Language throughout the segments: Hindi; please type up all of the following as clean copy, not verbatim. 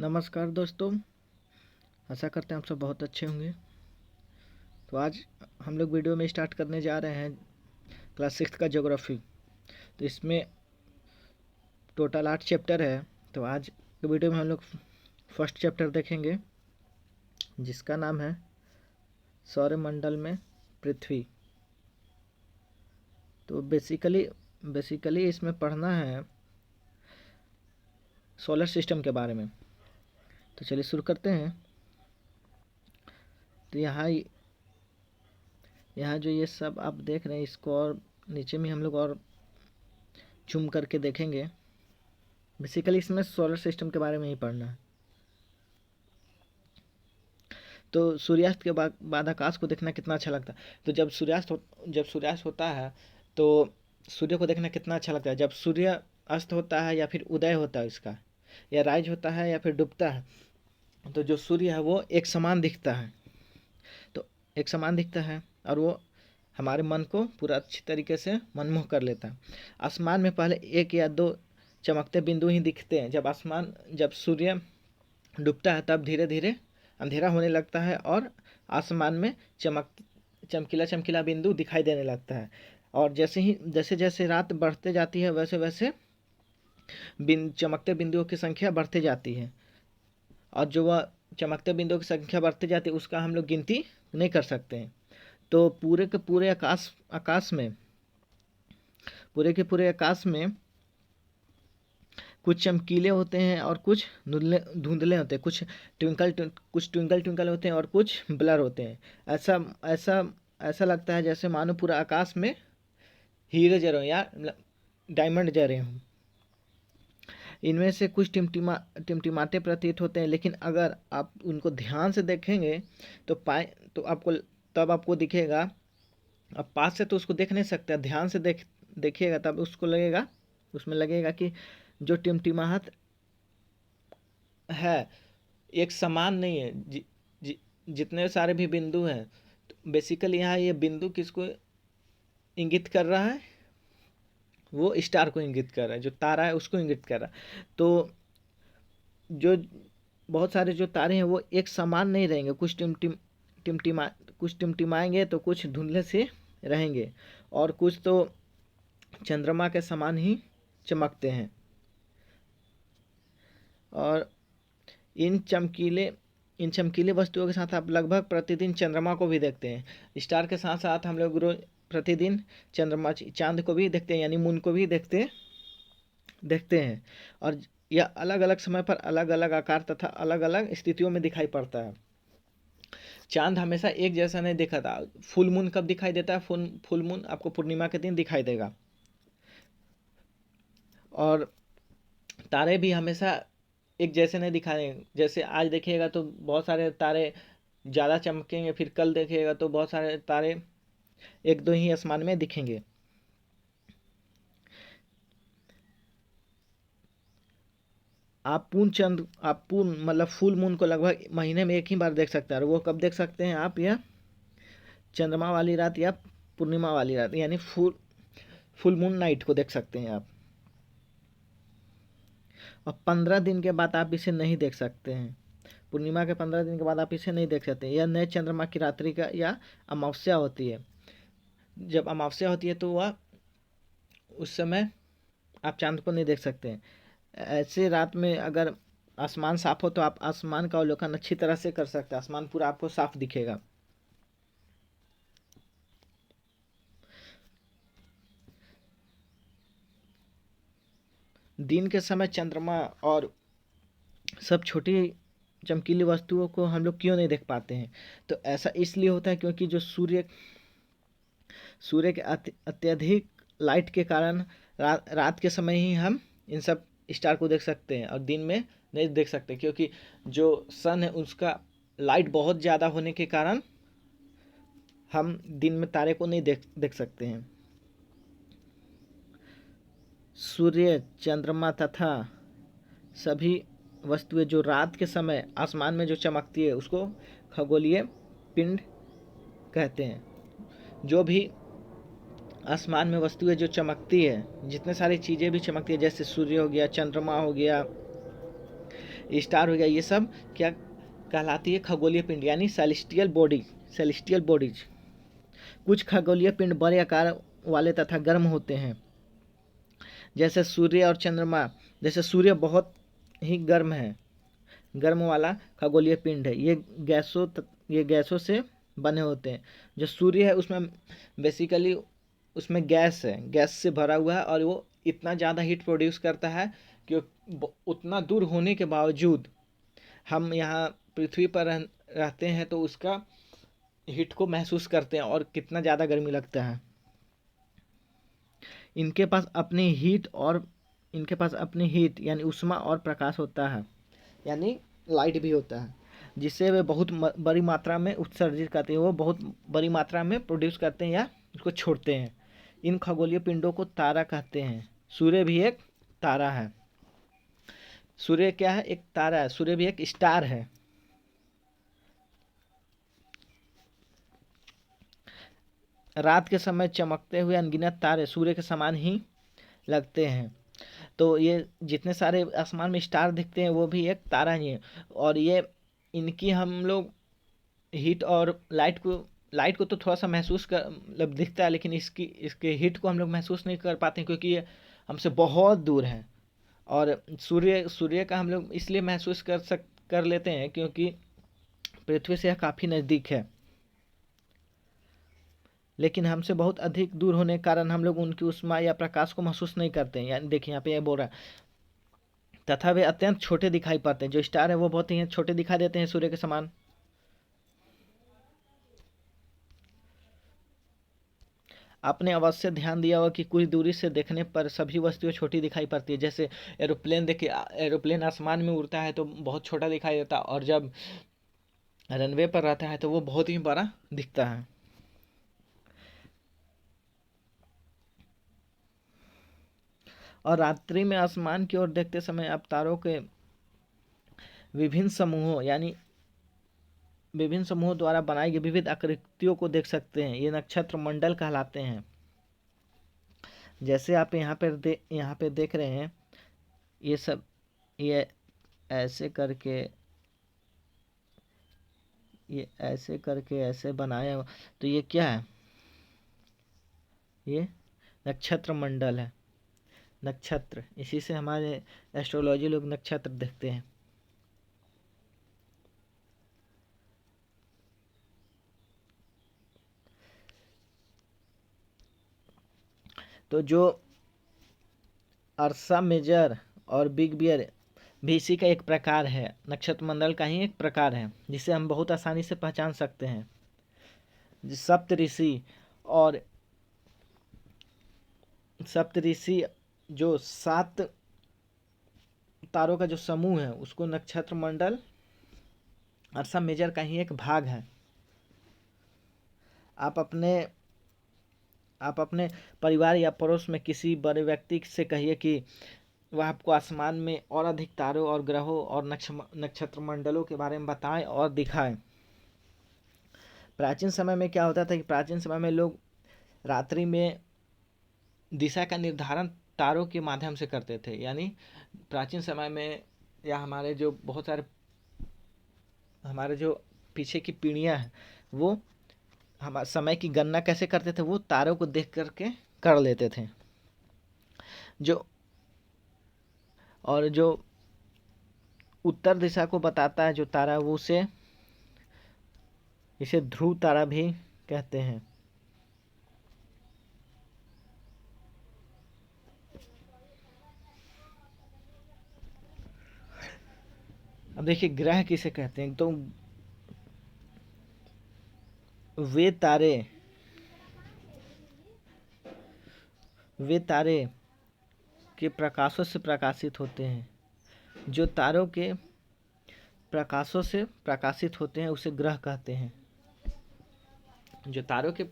नमस्कार दोस्तों, आशा करते हैं आप सब बहुत अच्छे होंगे। तो आज हम लोग वीडियो में स्टार्ट करने जा रहे हैं क्लास 6 का ज्योग्राफी। तो इसमें टोटल 8 चैप्टर है। तो आज के वीडियो में हम लोग फर्स्ट चैप्टर देखेंगे जिसका नाम है सौरमंडल में पृथ्वी। तो बेसिकली इसमें पढ़ना है सोलर सिस्टम के बारे में। तो चलिए शुरू करते हैं। तो यहाँ जो ये सब आप देख रहे हैं इसको और नीचे में हम लोग और जूम करके देखेंगे। बेसिकली इसमें सोलर सिस्टम के बारे में ही पढ़ना है। तो सूर्यास्त के बाद आकाश को देखना कितना अच्छा लगता है। तो जब सूर्यास्त होता है तो सूर्य को देखना कितना अच्छा लगता है। जब सूर्य अस्त होता है या फिर उदय होता है इसका, या राइज होता है या फिर डूबता है, तो जो सूर्य है वो एक समान दिखता है। तो एक समान दिखता है और वो हमारे मन को पूरा अच्छी तरीके से मनमोह कर लेता है। आसमान में पहले एक या दो चमकते बिंदु ही दिखते हैं। जब सूर्य डूबता है तब धीरे धीरे अंधेरा होने लगता है और आसमान में चमकीला चमकीला बिंदु दिखाई देने लगता है। और जैसे जैसे रात बढ़ते जाती है वैसे वैसे चमकते बिंदुओं की संख्या बढ़ती जाती है। और जो वह चमकते बिंदुओं की संख्या बढ़ती जाती है उसका हम लोग गिनती नहीं कर सकते हैं। तो पूरे के पूरे आकाश में कुछ चमकीले होते हैं और कुछ धुंधले होते हैं। कुछ ट्विंकल ट्विंकल होते हैं और कुछ ब्लर होते हैं। ऐसा लगता है जैसे मानो पूरा आकाश में हीरे जल रहे हों या डायमंड जल रहे हों। इनमें से कुछ टिमटिमाते प्रतीत होते हैं, लेकिन अगर आप उनको ध्यान से देखेंगे तो आपको दिखेगा। अब पास से तो उसको देख नहीं सकते, ध्यान से देखिएगा तब उसमें लगेगा कि जो टिमटिमाहट है एक समान नहीं है। जितने सारे भी बिंदु हैं, तो बेसिकली यहाँ ये बिंदु किसको इंगित कर रहा है? वो स्टार को इंगित कर रहा है, जो तारा है उसको इंगित कर रहा है। तो जो बहुत सारे जो तारे हैं वो एक समान नहीं रहेंगे। कुछ टिमटिमाएंगे तो कुछ धुंधले से रहेंगे और कुछ तो चंद्रमा के समान ही चमकते हैं। और इन चमकीले वस्तुओं के साथ आप लगभग प्रतिदिन चंद्रमा को भी देखते हैं। स्टार के साथ साथ हम लोग रोज प्रतिदिन चांद को भी देखते हैं, यानी मून को भी देखते हैं। और यह अलग अलग समय पर अलग अलग आकार तथा अलग अलग स्थितियों में दिखाई पड़ता है। चांद हमेशा एक जैसा नहीं दिखा था। फुल मून कब दिखाई देता है? फुल मून आपको पूर्णिमा के दिन दिखाई देगा। और तारे भी हमेशा एक जैसे नहीं दिखाए। जैसे आज देखिएगा तो बहुत सारे तारे ज़्यादा चमकेंगे, फिर कल देखिएगा तो बहुत सारे तारे एक दो ही आसमान में दिखेंगे। आप पूर्ण मतलब फुल मून को लगभग महीने में एक ही बार देख सकते हैं। और वो कब देख सकते हैं आप? या चंद्रमा वाली रात या पूर्णिमा वाली रात, यानी फुल मून नाइट को देख सकते हैं आप। और 15 दिन के बाद आप इसे नहीं देख सकते हैं। पूर्णिमा के 15 दिन के बाद आप इसे नहीं देख सकते। यह नए चंद्रमा की रात्रि का या अमावस्या होती है। जब अमावस्या होती है तो वह उस समय आप चांद को नहीं देख सकते हैं। ऐसे रात में अगर आसमान साफ हो तो आप आसमान का अवलोकन अच्छी तरह से कर सकते हैं। आसमान पूरा आपको साफ दिखेगा। दिन के समय चंद्रमा और सब छोटी चमकीली वस्तुओं को हम लोग क्यों नहीं देख पाते हैं? तो ऐसा इसलिए होता है क्योंकि जो सूर्य के अत्यधिक लाइट के कारण रात के समय ही हम इन सब स्टार को देख सकते हैं और दिन में नहीं देख सकते, क्योंकि जो सन है उसका लाइट बहुत ज़्यादा होने के कारण हम दिन में तारे को नहीं देख सकते हैं। सूर्य, चंद्रमा तथा सभी वस्तुएं जो रात के समय आसमान में जो चमकती है उसको खगोलीय पिंड कहते हैं। जो भी आसमान में वस्तुएं जो चमकती है, जितने सारी चीज़ें भी चमकती है, जैसे सूर्य हो गया, चंद्रमा हो गया, स्टार हो गया, ये सब क्या कहलाती है? खगोलीय पिंड यानी सेलेस्टियल बॉडी, सेलेस्टियल बॉडीज। कुछ खगोलीय पिंड बड़े आकार वाले तथा गर्म होते हैं, जैसे सूर्य और चंद्रमा। जैसे सूर्य बहुत ही गर्म है, गर्म वाला खगोलीय पिंड है। ये गैसों से बने होते हैं। जो सूर्य है उसमें बेसिकली उसमें गैस है, गैस से भरा हुआ है, और वो इतना ज़्यादा हीट प्रोड्यूस करता है कि उतना दूर होने के बावजूद हम यहाँ पृथ्वी पर रहते हैं तो उसका हीट को महसूस करते हैं, और कितना ज़्यादा गर्मी लगता है। इनके पास अपनी हीट यानी ऊष्मा और प्रकाश होता है, यानी लाइट भी होता है, जिससे वे बहुत बड़ी मात्रा में उत्सर्जित करते हैं। वो बहुत बड़ी मात्रा में प्रोड्यूस करते हैं या उसको छोड़ते हैं। इन खगोलीय पिंडों को तारा कहते हैं। सूर्य भी एक तारा है। सूर्य क्या है? एक तारा है। सूर्य भी एक स्टार है। रात के समय चमकते हुए अनगिनत तारे सूर्य के समान ही लगते हैं। तो ये जितने सारे आसमान में स्टार दिखते हैं वो भी एक तारा ही है। और ये इनकी हम लोग हीट और लाइट को तो थोड़ा सा महसूस कर मतलब दिखता है, लेकिन इसके हीट को हम लोग महसूस नहीं कर पाते हैं, क्योंकि ये हमसे बहुत दूर है। और सूर्य का हम लोग इसलिए महसूस कर लेते हैं क्योंकि पृथ्वी से यह काफ़ी नज़दीक है, लेकिन हमसे बहुत अधिक दूर होने के कारण हम लोग उनकी ऊष्मा या प्रकाश को महसूस नहीं करते हैं। यानी देखिए यहाँ पे यह बोल रहा है, तथा वे अत्यंत छोटे दिखाई पड़ते हैं। जो स्टार है वो बहुत ही छोटे दिखाई देते हैं सूर्य के समान। आपने अवश्य ध्यान दिया होगा कि कुछ दूरी से देखने पर सभी वस्तुएं छोटी दिखाई पड़ती है। जैसे एरोप्लेन, देखिए एरोप्लेन आसमान में उड़ता है तो बहुत छोटा दिखाई देता है, और जब रनवे पर रहता है तो वो बहुत ही बड़ा दिखता है। और रात्रि में आसमान की ओर देखते समय आप तारों के विभिन्न समूहों द्वारा बनाई गई विविध आकृतियों को देख सकते हैं। ये नक्षत्र मंडल कहलाते हैं। जैसे आप यहाँ पे देख रहे हैं, ये ऐसे करके ऐसे बनाया हुआ। तो ये क्या है? ये नक्षत्र मंडल है। नक्षत्र, इसी से हमारे एस्ट्रोलॉजी लोग नक्षत्र देखते हैं। तो जो अर्सा मेजर और बिग बियर भी इसी का एक प्रकार है, नक्षत्र मंडल का ही एक प्रकार है, जिसे हम बहुत आसानी से पहचान सकते हैं। सप्तऋषि जो 7 तारों का जो समूह है उसको नक्षत्र मंडल अर्सा मेजर का ही एक भाग है। आप अपने परिवार या पड़ोस में किसी बड़े व्यक्ति से कहिए कि वह आपको आसमान में और अधिक तारों और ग्रहों और नक्षत्र मंडलों के बारे में बताएं और दिखाएं। प्राचीन समय में क्या होता था कि प्राचीन समय में लोग रात्रि में दिशा का निर्धारण तारों के माध्यम से करते थे। यानी प्राचीन समय में, या हमारे जो पीछे की पीढ़ियां हैं, वो हमारे समय की गणना कैसे करते थे? वो तारों को देख करके कर लेते थे। जो उत्तर दिशा को बताता है जो तारा, वो इसे ध्रुव तारा भी कहते हैं। अब देखिए ग्रह किसे कहते हैं। तो वे तारे के प्रकाशों से प्रकाशित होते हैं। जो तारों के प्रकाशों से प्रकाशित होते हैं उसे ग्रह कहते हैं। जो तारों के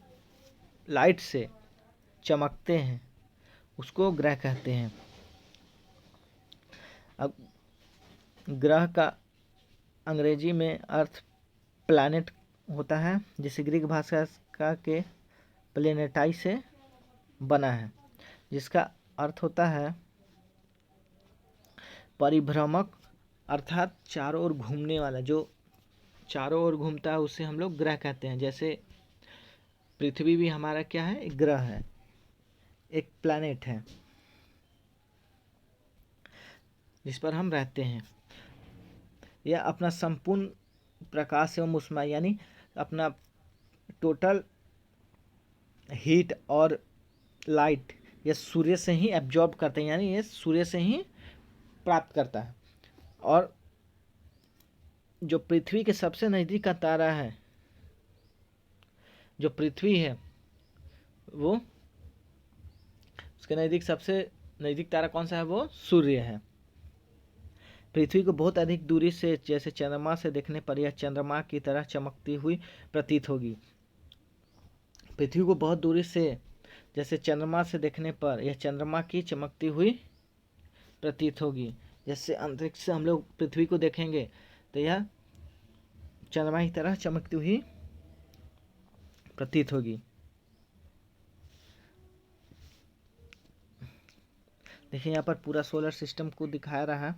लाइट से चमकते हैं उसको ग्रह कहते हैं। अब ग्रह का अंग्रेजी में अर्थ प्लैनेट होता है, जिसे ग्रीक भाषा के प्लेनेटाई से बना है, जिसका अर्थ होता है परिभ्रमक अर्थात चारों ओर घूमने वाला, जो चारों ओर घूमता है उसे हम लोग ग्रह कहते हैं। जैसे पृथ्वी भी हमारा क्या है, एक ग्रह है, एक प्लैनेट है जिस पर हम रहते हैं। यह अपना संपूर्ण प्रकाश एवं ऊष्मा यानी अपना टोटल हीट और लाइट ये सूर्य से ही एब्जॉर्ब करते हैं, यानी ये सूर्य से ही प्राप्त करता है। और जो पृथ्वी के सबसे नज़दीक का तारा है, जो पृथ्वी है, वो उसके नज़दीक सबसे नज़दीक तारा कौन सा है, वो सूर्य है। पृथ्वी को बहुत अधिक दूरी से जैसे चंद्रमा से देखने पर यह चंद्रमा की तरह चमकती हुई प्रतीत होगी। पृथ्वी को बहुत दूरी से जैसे चंद्रमा से देखने पर यह चंद्रमा की चमकती हुई प्रतीत होगी। जैसे अंतरिक्ष से हम लोग पृथ्वी को देखेंगे तो यह चंद्रमा की तरह चमकती हुई प्रतीत होगी। देखिए यहाँ पर पूरा सोलर सिस्टम को दिखा रहा है,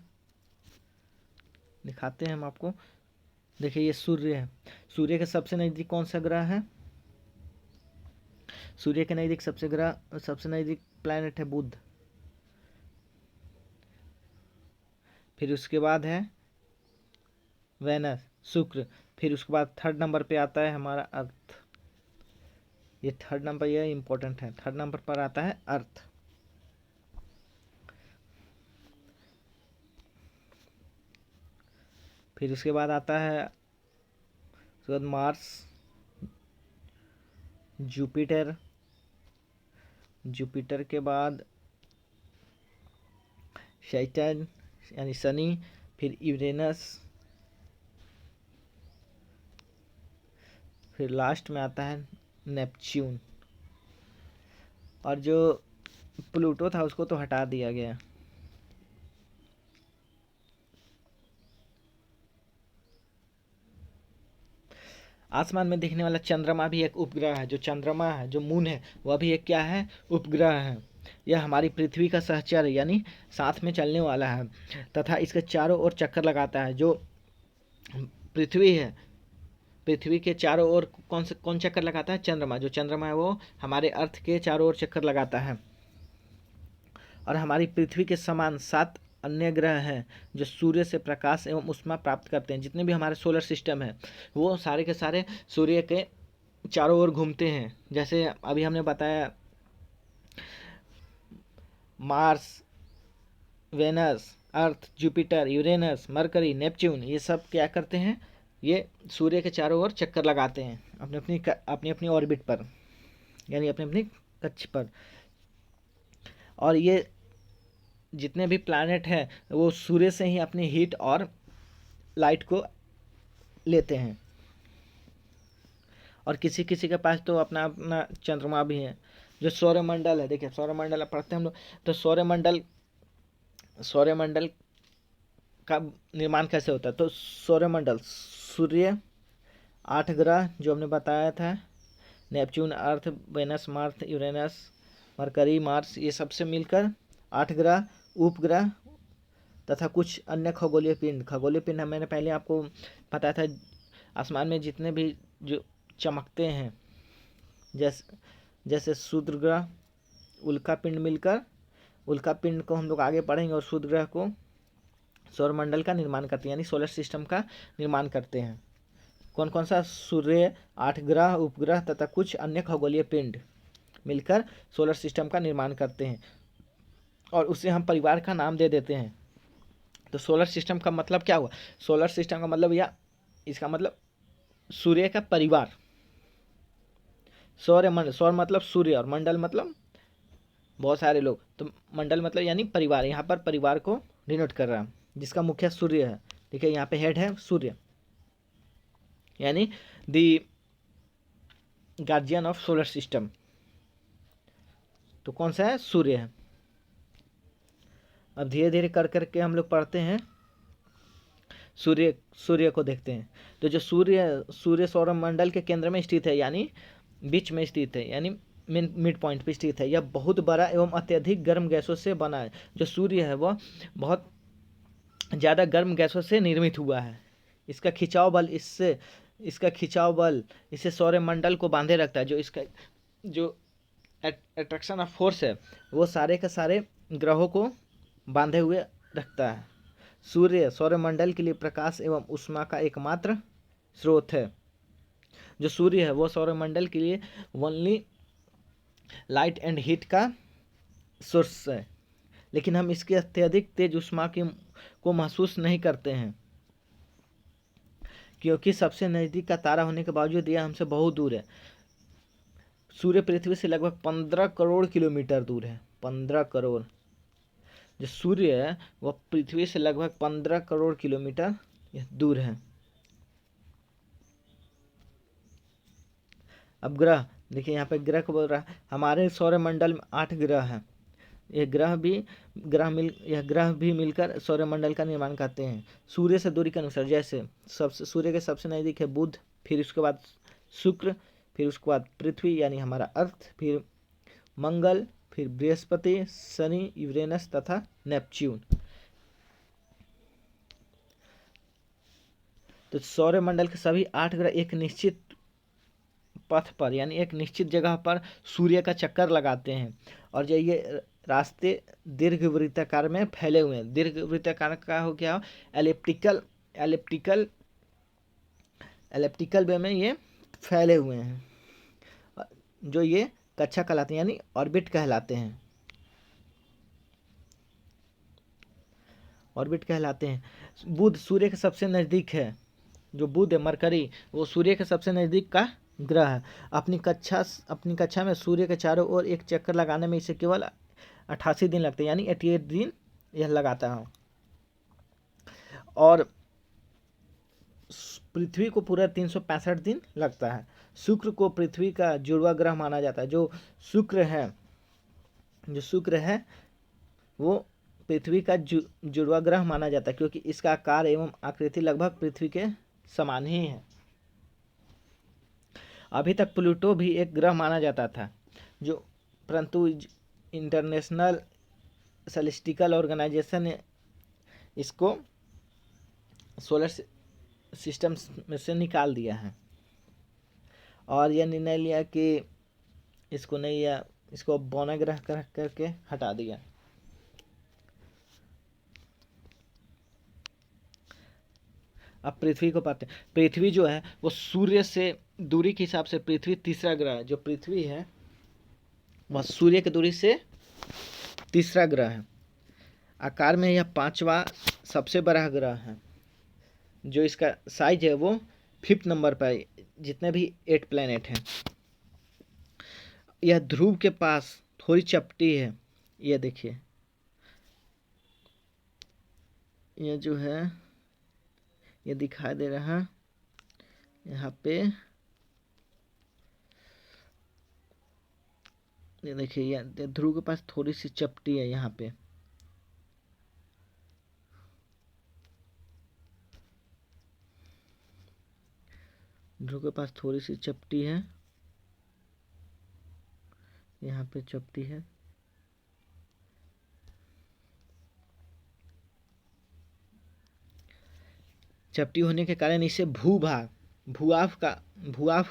दिखाते हैं हम आपको। देखिए ये सूर्य है, सूर्य के सबसे नज़दीक कौन सा ग्रह है, सूर्य के नज़दीक सबसे नज़दीक प्लैनेट है बुध। फिर उसके बाद है वेनस, शुक्र। फिर उसके बाद थर्ड नंबर पे आता है हमारा अर्थ। ये थर्ड नंबर, ये इम्पोर्टेंट है, थर्ड नंबर पर आता है अर्थ। फिर उसके बाद आता है उसके बाद मार्स, जुपिटर, जुपिटर के बाद सैटर्न यानी शनि, फिर यूरेनस, फिर लास्ट में आता है नेपच्यून। और जो प्लूटो था उसको तो हटा दिया गया। आसमान में दिखने वाला चंद्रमा भी एक उपग्रह है। जो चंद्रमा है, जो मून है, वह भी एक क्या है, उपग्रह है। यह हमारी पृथ्वी का सहचर यानी साथ में चलने वाला है तथा इसके चारों ओर चक्कर लगाता है। जो पृथ्वी है, पृथ्वी के चारों ओर कौन चक्कर लगाता है, चंद्रमा। जो चंद्रमा है वो हमारे अर्थ के चारों ओर चक्कर लगाता है। और हमारी पृथ्वी के समान 7 अन्य ग्रह हैं जो सूर्य से प्रकाश एवं ऊष्मा प्राप्त करते हैं। जितने भी हमारे सोलर सिस्टम है वो सारे के सारे सूर्य के चारों ओर घूमते हैं। जैसे अभी हमने बताया मार्स, वेनस, अर्थ, जुपिटर, यूरेनस, मरकरी, नेपच्यून, ये सब क्या करते हैं, ये सूर्य के चारों ओर चक्कर लगाते हैं अपनी अपनी ऑर्बिट पर, यानी अपनी अपनी कक्ष पर। और ये जितने भी प्लैनेट हैं वो सूर्य से ही अपनी हीट और लाइट को लेते हैं। और किसी किसी के पास तो अपना अपना चंद्रमा भी है। जो सौरमंडल है, देखिए सौरमंडल पढ़ते हैं हम लोग, तो सौरमंडल का निर्माण कैसे होता है। तो सौरमंडल, सूर्य, 8 ग्रह जो हमने बताया था, Neptune, Earth, Venus, Mars, Uranus, Mercury, Mars, ये सबसे मिलकर 8 ग्रह, उपग्रह तथा कुछ अन्य खगोलीय पिंड मैंने पहले आपको बताया था। आसमान में जितने भी जो चमकते हैं, जैसे क्षुद्र ग्रह, उल्का पिंड मिलकर, उल्का पिंड को हम लोग आगे पढ़ेंगे, और क्षुद्र ग्रह को सौरमंडल का निर्माण करते हैं, यानी सोलर सिस्टम का निर्माण करते हैं। कौन कौन सा, सूर्य, 8 ग्रह, उपग्रह तथा कुछ अन्य खगोलीय पिंड मिलकर सोलर सिस्टम का निर्माण करते हैं, और उसे हम परिवार का नाम दे देते हैं। तो सोलर सिस्टम का मतलब क्या हुआ, सोलर सिस्टम का मतलब, या इसका मतलब सूर्य का परिवार। सौर मतलब सूर्य, और मंडल मतलब बहुत सारे लोग, तो मंडल मतलब यानी परिवार। यहाँ पर परिवार को डिनोट कर रहा है, जिसका मुखिया सूर्य है। देखिए यहाँ पे हेड है सूर्य, यानी the guardian of solar system. तो कौन सा है, सूर्य है। अब धीरे धीरे कर करके हम लोग पढ़ते हैं, सूर्य को देखते हैं। तो जो सूर्य सौरमंडल के केंद्र में स्थित है, यानी बीच में स्थित है, यानी मिड पॉइंट पे स्थित है। यह बहुत बड़ा एवं अत्यधिक गर्म गैसों से बना है। जो सूर्य है वह बहुत ज़्यादा गर्म गैसों से निर्मित हुआ है। इसका खिंचाव बल इसे सौरमंडल को बांधे रखता है। जो अट्रैक्शन ऑफ फोर्स है वो सारे के सारे ग्रहों को बांधे हुए रखता है। सूर्य सौरमंडल के लिए प्रकाश एवं ऊष्मा का एकमात्र स्रोत है। जो सूर्य है वो सौरमंडल के लिए ओनली लाइट एंड हीट का सोर्स है, लेकिन हम इसकी अत्यधिक तेज ऊष्मा को महसूस नहीं करते हैं, क्योंकि सबसे नज़दीक का तारा होने के बावजूद यह हमसे बहुत दूर है। सूर्य पृथ्वी से लगभग 15 करोड़ किलोमीटर दूर है। 15 करोड़। जो सूर्य है वह पृथ्वी से लगभग 15 करोड़ किलोमीटर दूर है। अब ग्रह देखिए, यहाँ पे ग्रह को बोल रहा है। हमारे सौरमंडल में 8 ग्रह हैं। यह ग्रह भी मिलकर सौरमंडल का निर्माण करते हैं। सूर्य से दूरी के अनुसार, जैसे सूर्य के सबसे नज़दीक है बुध, फिर उसके बाद शुक्र, फिर उसके बाद पृथ्वी यानी हमारा अर्थ, फिर मंगल, फिर बृहस्पति, शनि, यूरेनस तथा नेपच्यून। तो सौरमंडल के सभी 8 ग्रह एक निश्चित पथ पर यानी एक निश्चित जगह पर सूर्य का चक्कर लगाते हैं, और ये रास्ते दीर्घवृत्ताकार में फैले हुए हैं। दीर्घवृत्ताकार का हो गया एलिप्टिकल वे में ये फैले हुए हैं, जो ये कक्षा कहलाते हैं यानी ऑर्बिट कहलाते हैं। बुध सूर्य के सबसे नज़दीक है। जो बुध है, मरकरी, वो सूर्य के सबसे नज़दीक का ग्रह है। अपनी कक्षा में सूर्य के चारों ओर एक चक्कर लगाने में इसे केवल 88 दिन लगते हैं, यानी 88 दिन यह लगाता है। और पृथ्वी को पूरा 365 दिन लगता है। शुक्र को पृथ्वी का जुड़वा ग्रह माना जाता है। जो शुक्र है वो पृथ्वी का जुड़वा ग्रह माना जाता है, क्योंकि इसका आकार एवं आकृति लगभग पृथ्वी के समान ही है। अभी तक प्लूटो भी एक ग्रह माना जाता था, परंतु इंटरनेशनल सेलेस्टिकल ऑर्गेनाइजेशन ने इसको सोलर सिस्टम में से निकाल दिया है, और यह निर्णय लिया कि इसको बौना ग्रह करके हटा दिया। अब पृथ्वी को पाते हैं। पृथ्वी जो है वो सूर्य से दूरी के हिसाब से पृथ्वी तीसरा ग्रह है। जो पृथ्वी है वह सूर्य की दूरी से तीसरा ग्रह है। आकार में यह 5वां सबसे बड़ा ग्रह है। जो इसका साइज है वो 5th नंबर पर, जितने भी 8 प्लैनेट हैं। यह ध्रुव के पास थोड़ी चपटी है। यह देखिए, यह जो है ये दिखाई दे रहा है यहाँ पे। ये देखिए, यह ध्रुव के पास थोड़ी सी चपटी है यहाँ पे। ध्रुव के पास थोड़ी सी चपटी है, यहाँ पे चपटी है। चपटी होने के कारण इसे भूभाग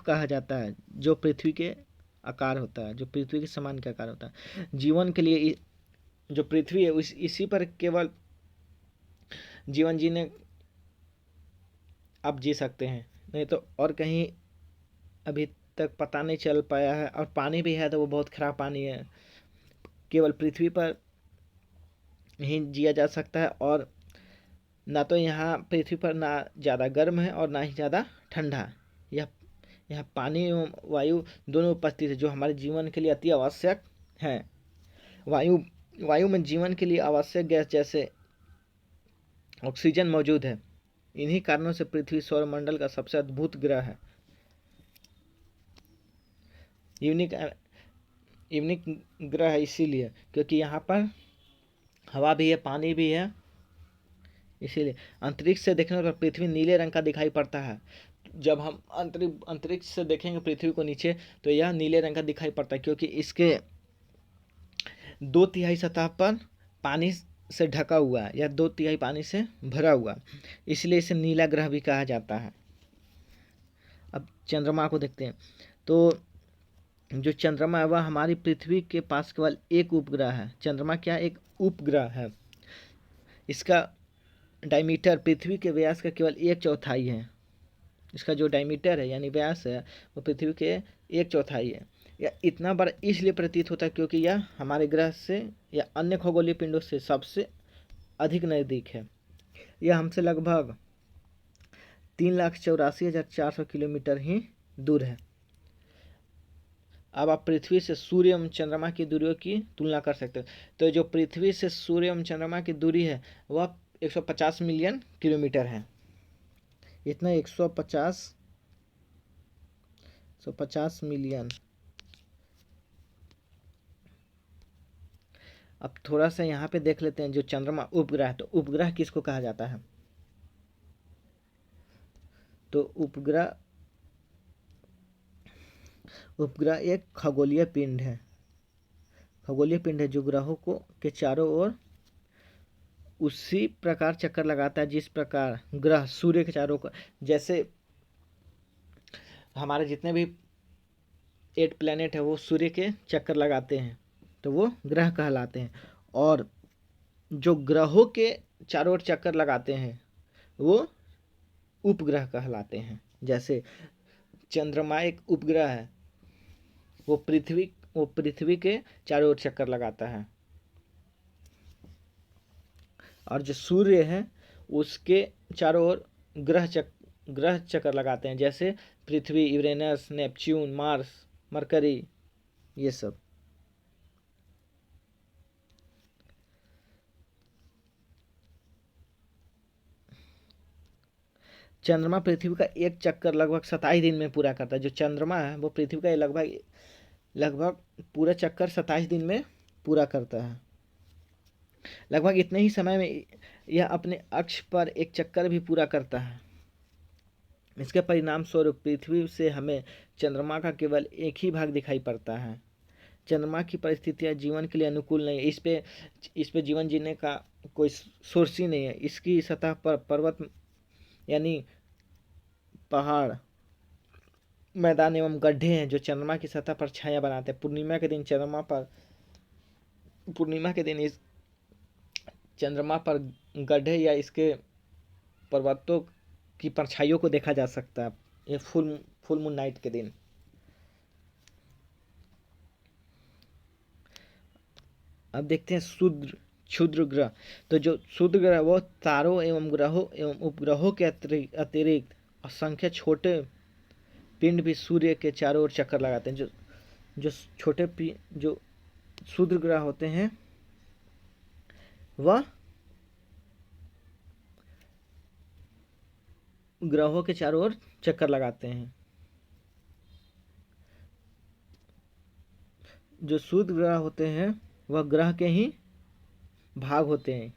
कहा जाता है, जो पृथ्वी के आकार होता है, जो पृथ्वी के समान का आकार होता है। जीवन के लिए जो पृथ्वी है इसी पर केवल जीवन जीने आप जी सकते हैं, नहीं तो और कहीं अभी तक पता नहीं चल पाया है। और पानी भी है तो वो बहुत खराब पानी है। केवल पृथ्वी पर ही जिया जा सकता है, और ना तो यहाँ पृथ्वी पर ना ज़्यादा गर्म है और ना ही ज़्यादा ठंडा। यह पानी एवं वायु दोनों उपस्थित है, जो हमारे जीवन के लिए अति आवश्यक है। वायु में जीवन के लिए आवश्यक गैस जैसे ऑक्सीजन मौजूद है। इन्हीं कारणों से पृथ्वी सौरमंडल का सबसे अद्भुत ग्रह है। यूनिक ग्रह है इसीलिए क्योंकि यहाँ पर हवा भी है, पानी भी है। इसीलिए अंतरिक्ष से देखने पर पृथ्वी नीले रंग का दिखाई पड़ता है। जब हम अंतरिक्ष से देखेंगे पृथ्वी को नीचे तो यह नीले रंग का दिखाई पड़ता है, क्योंकि इसके 2/3 सतह पर पानी से ढका हुआ है या 2/3 पानी से भरा हुआ, इसलिए इसे नीला ग्रह भी कहा जाता है। अब चंद्रमा को देखते हैं। तो जो चंद्रमा है वह हमारी पृथ्वी के पास केवल एक उपग्रह है। चंद्रमा क्या एक उपग्रह है। इसका डायमीटर पृथ्वी के व्यास का केवल 1/4 है। इसका जो डायमीटर है यानी व्यास है वो पृथ्वी के 1/4 है। यह इतना बड़ा इसलिए प्रतीत होता है क्योंकि यह हमारे ग्रह से या अन्य खगोलीय पिंडों से सबसे अधिक नज़दीक है। यह हमसे लगभग 3,84,400 किलोमीटर ही दूर है। अब आप पृथ्वी से सूर्य एवं चंद्रमा की दूरियों की तुलना कर सकते हो। तो जो पृथ्वी से सूर्य एवं चंद्रमा की दूरी है वह 150 मिलियन किलोमीटर है। इतना 150 मिलियन। अब थोड़ा सा यहाँ पे देख लेते हैं जो चंद्रमा उपग्रह, तो उपग्रह किसको कहा जाता है। तो उपग्रह एक खगोलीय पिंड है। खगोलीय पिंड है जो ग्रहों को के चारों ओर उसी प्रकार चक्कर लगाता है जिस प्रकार ग्रह सूर्य के चारों ओर, जैसे हमारे जितने भी 8 प्लैनेट है वो सूर्य के चक्कर लगाते हैं तो वो ग्रह कहलाते हैं। और जो ग्रहों के चारों ओर चक्कर लगाते हैं वो उपग्रह कहलाते हैं। जैसे चंद्रमा एक उपग्रह है, वो पृथ्वी के चारों ओर चक्कर लगाता है। और जो सूर्य है उसके चारों ओर ग्रह चक्कर लगाते हैं, जैसे पृथ्वी, यूरेनस, नेपच्यून, मार्स, मरकरी, ये सब। चंद्रमा पृथ्वी का एक चक्कर लगभग 27 दिन में पूरा करता है। जो चंद्रमा है वो पृथ्वी का लगभग पूरा चक्कर 27 दिन में पूरा करता है। लगभग इतने ही समय में यह अपने अक्ष पर एक चक्कर भी पूरा करता है। इसके परिणाम स्वरूप पृथ्वी से हमें चंद्रमा का केवल एक ही भाग दिखाई पड़ता है। चंद्रमा की परिस्थितियां जीवन के लिए अनुकूल नहीं है। इस पे जीवन जीने का कोई सोर्स ही नहीं है। इसकी सतह पर पर्वत यानी पहाड़, मैदान एवं गड्ढे हैं जो चंद्रमा की सतह पर छाया बनाते हैं। पूर्णिमा के दिन इस चंद्रमा पर गड्ढे या इसके पर्वतों की परछाइयों को देखा जा सकता है ये फुल मून नाइट के दिन। अब देखते हैं क्षुद्र ग्रह। तो जो क्षुद्र ग्रह वो तारों एवं ग्रहों एवं उपग्रहों के अतिरिक्त असंख्य छोटे पिंड भी सूर्य के चारों ओर चक्कर लगाते हैं। जो क्षुद्र ग्रह होते हैं वह ग्रहों के चारों ओर चक्कर लगाते हैं। जो क्षुद्र ग्रह होते हैं वह ग्रह के ही भाग होते हैं,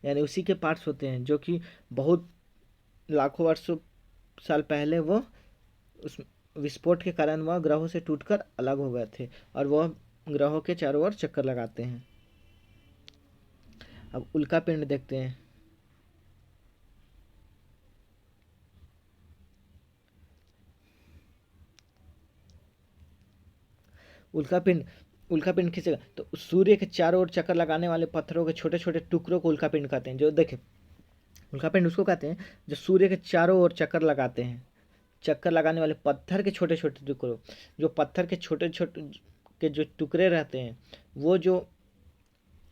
यानी उसी के पार्ट्स होते हैं जो कि बहुत लाखों वर्षों साल पहले वो उस विस्फोट के कारण वह ग्रहों से टूटकर अलग हो गए थे और वह ग्रहों के चारों ओर चक्कर लगाते हैं। अब उल्का पिंड देखते हैं। उल्का पिंड किसी तो सूर्य के चारों ओर चक्कर लगाने वाले पत्थरों के छोटे छोटे टुकड़ों को उल्का पिंड कहते हैं। जो देखे उल्का पिंड उसको कहते हैं जो सूर्य के चारों ओर चक्कर लगाते हैं। चक्कर लगाने वाले पत्थर के छोटे छोटे टुकड़ों, जो पत्थर के छोटे छोटे के जो टुकड़े रहते हैं वो जो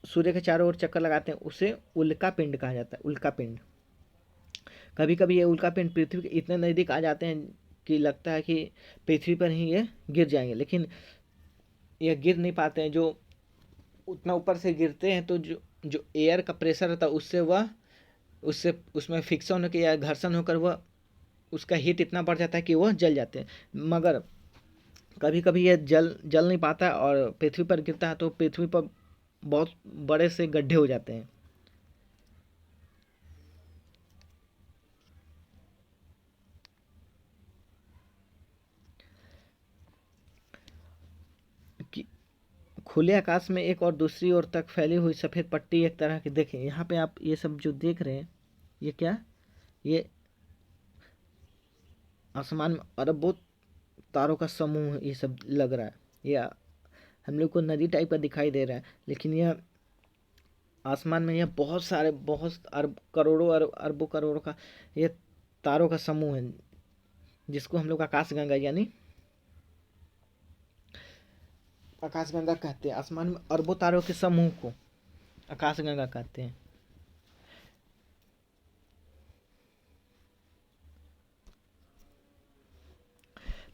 सूर्य के चारों ओर चक्कर लगाते हैं उसे उल्का पिंड कहा जाता है। उल्का पिंड कभी कभी ये उल्का पिंड पृथ्वी के इतने नज़दीक आ जाते हैं कि लगता है कि पृथ्वी पर ही ये गिर जाएंगे, लेकिन यह गिर नहीं पाते हैं। जो उतना ऊपर से गिरते हैं तो जो एयर का प्रेशर रहता है उससे उसमें फिक्सन होकर या घर्षण होकर वह उसका हीट इतना बढ़ जाता है कि वह जल जाते हैं। मगर कभी कभी यह जल नहीं पाता और पृथ्वी पर गिरता है तो पृथ्वी पर बहुत बड़े से गड्ढे हो जाते हैं। खुले आकाश में एक और दूसरी ओर तक फैली हुई सफ़ेद पट्टी एक तरह की, देखें यहाँ पे आप ये सब जो देख रहे हैं ये क्या, ये आसमान में अरबों तारों का समूह ये सब लग रहा है। ये हम लोग को नदी टाइप का दिखाई दे रहा है, लेकिन यह आसमान में यह बहुत सारे, बहुत अरब करोड़ों अरबों करोड़ों का ये तारों का समूह है, जिसको हम लोग आकाशगंगा यानी आकाशगंगा कहते हैं। आसमान में अरबों तारों के समूह को आकाशगंगा कहते हैं।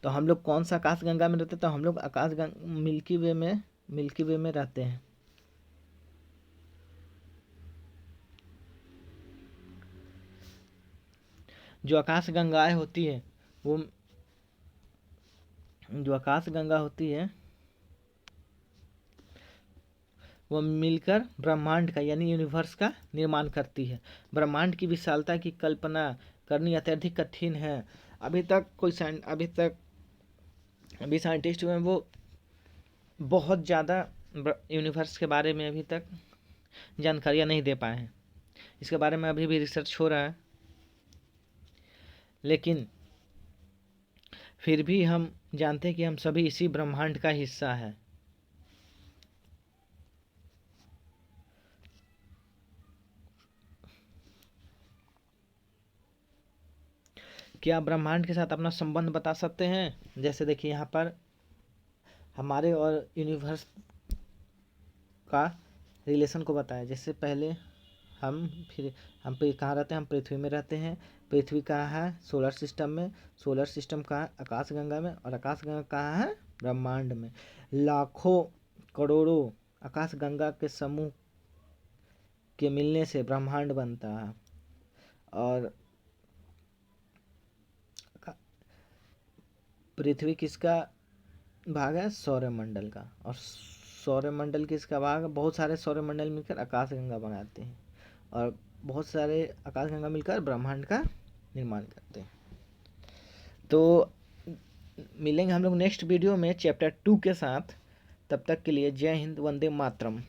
तो हम लोग कौन सा आकाशगंगा में रहते हैं? तो हम लोग आकाशगंगा मिल्की वे में रहते हैं। जो आकाशगंगाएं होती है वो, जो आकाशगंगा होती है वो मिलकर ब्रह्मांड का यानी यूनिवर्स का निर्माण करती है। ब्रह्मांड की विशालता की कल्पना करनी अत्यधिक कठिन है। अभी साइंटिस्ट हुए हैं वो बहुत ज़्यादा यूनिवर्स के बारे में अभी तक जानकारियाँ नहीं दे पाए हैं। इसके बारे में अभी भी रिसर्च हो रहा है, लेकिन फिर भी हम जानते हैं कि हम सभी इसी ब्रह्मांड का हिस्सा है। क्या ब्रह्मांड के साथ अपना संबंध बता सकते हैं? जैसे देखिए यहाँ पर हमारे और यूनिवर्स का रिलेशन को बताया। जैसे पहले हम पे कहाँ रहते हैं? हम पृथ्वी में रहते हैं। पृथ्वी कहाँ है? सोलर सिस्टम में। सोलर सिस्टम कहाँ है? आकाशगंगा में। और आकाशगंगा कहाँ है? ब्रह्मांड में। लाखों करोड़ों आकाशगंगा के समूह के मिलने से ब्रह्मांड बनता है। और पृथ्वी किसका भाग है? सौरमंडल का। और सौरमंडल किसका भाग है? बहुत सारे सौरमंडल मिलकर आकाशगंगा बनाते हैं, और बहुत सारे आकाशगंगा मिलकर ब्रह्मांड का निर्माण करते हैं। तो मिलेंगे हम लोग नेक्स्ट वीडियो में चैप्टर 2 के साथ। तब तक के लिए जय हिंद, वंदे मातरम।